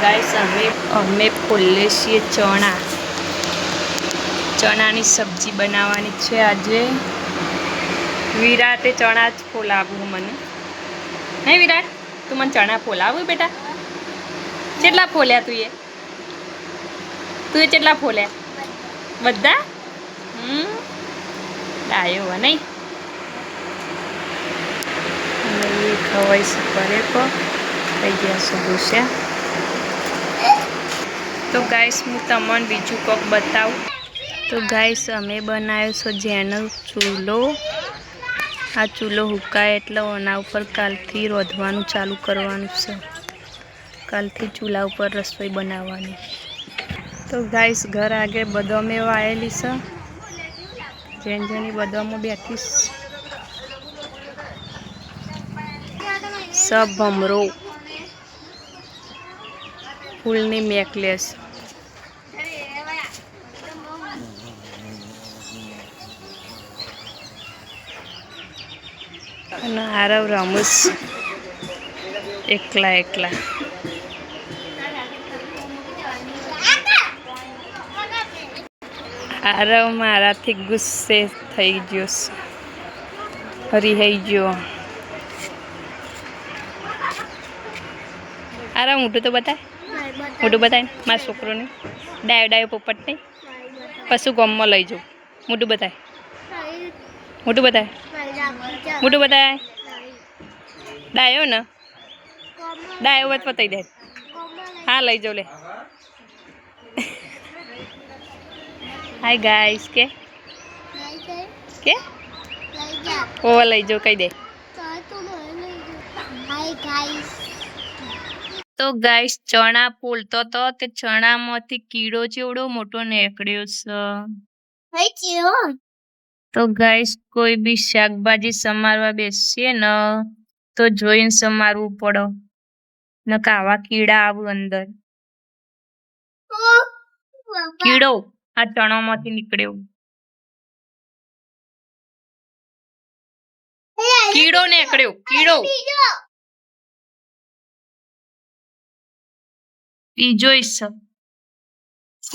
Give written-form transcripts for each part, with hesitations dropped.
Guys અમે ફોલે છીએ ચણાની સબ્જી બનાવવાની છે આજે. વિરાટે ચણા જ ફોલાવું મને. હે વિરાટ, તું મને ચણા ફોલાવું બેટા? કેટલા ફોલ્યા તું એ કેટલા ફોલ્યા? બધા? ડાયો હે નહીં? ખવાઈ છે કરે કો થઈ ગયા છે ભૂસ્યા. તો ગાઈસ હું તમને બીજું કોક બતાવું. તો ગાઈસ અમે બનાવ્યો છે જેનો ચૂલો. આ ચૂલો હુકાય એટલે એના ઉપર કાલથી રોધવાનું ચાલુ કરવાનું છે. કાલથી ચૂલા ઉપર રસોઈ બનાવવાની. તો ગાઈસ ઘર આગળ બદામે વાયેલી છે. જેની બદામો બેઠી सब भमरो फूलनी नेकलेस आरव रमूस एकला एकला आरव मारा थी गुस्से थई गयो हरिहाई गयो. अरे मोटू तो बताए मोटू बताए मार छोकरो ने डायो डायो पोपट नहीं पशु गम में लई जाओ. मोटू बताए मोटू बताए मोटू बताए डायो ना डायो बात बताई दे. हाँ लई जाओ ले. हाय गाइस के ओ लई जाओ कही दे. Hi guys. तो गाइस चना फूलतो तो ते चना मांथी कीड़ो चेवड़ो मोटो नेकळ्यो छे. तो गाइस कोई भी शाकभाजी समारवा बेसीए न तो जोईने समारवू पड़े नका आवा कीड़ा आवे अंदर. कीड़ो आ चना मांथी निकळ्यो. कीड़ो नेकळ्यो कीड़ो. बीजो हिस्सो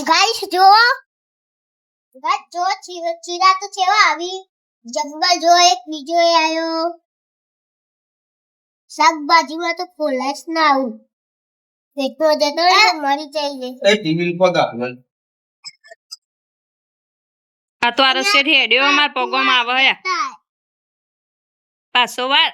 गाइस जो चीरा तो छेवा आवी जंगल जो एक बीजो आयो. शाकभाजी में तो फूलस ना आऊ देखो देतो मरी चाहिए. ए टीवी पगा आ तो आ रसे हेड्यो मार पगो में आवे है पासो वार.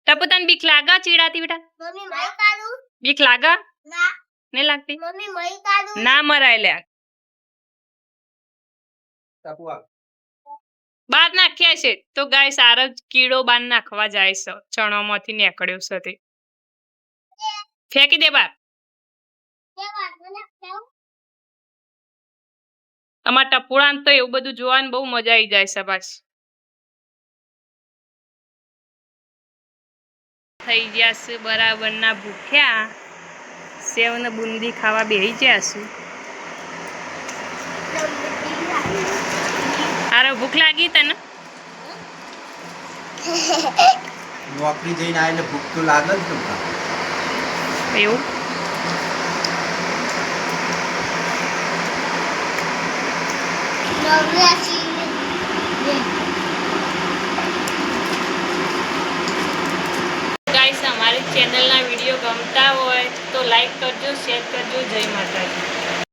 टपू तने बीक लागा चीड़ाती बेटा? मम्मी मैं काढू बीक लागा? ना नहीं लगती. मम्मी मैं काढू ना मराय ले. टपुआ बार नाख्या छे. तो गाइस आरो कीड़ो बार नाखवा जाय छे चणामांथी नेकळ्यो छे ते फेंकी दे बार. અમાર ટપુડાને તો એવું બધું જોવાની બહુ મજા આવી જાય છે. બસ થઈ ગયા છે બરાબરના ભૂખ્યા. સેવ ને બુંદી ખાવા બેહી ગયા છું. આરે ભૂખ લાગી તને? નોકરી જઈને આવીને ભૂખ તો લાગે જ ને. એવું गाइस हमारी चैनल ना वीडियो गमता हो तो लाइक करजो शेयर करजो. जय माता दी.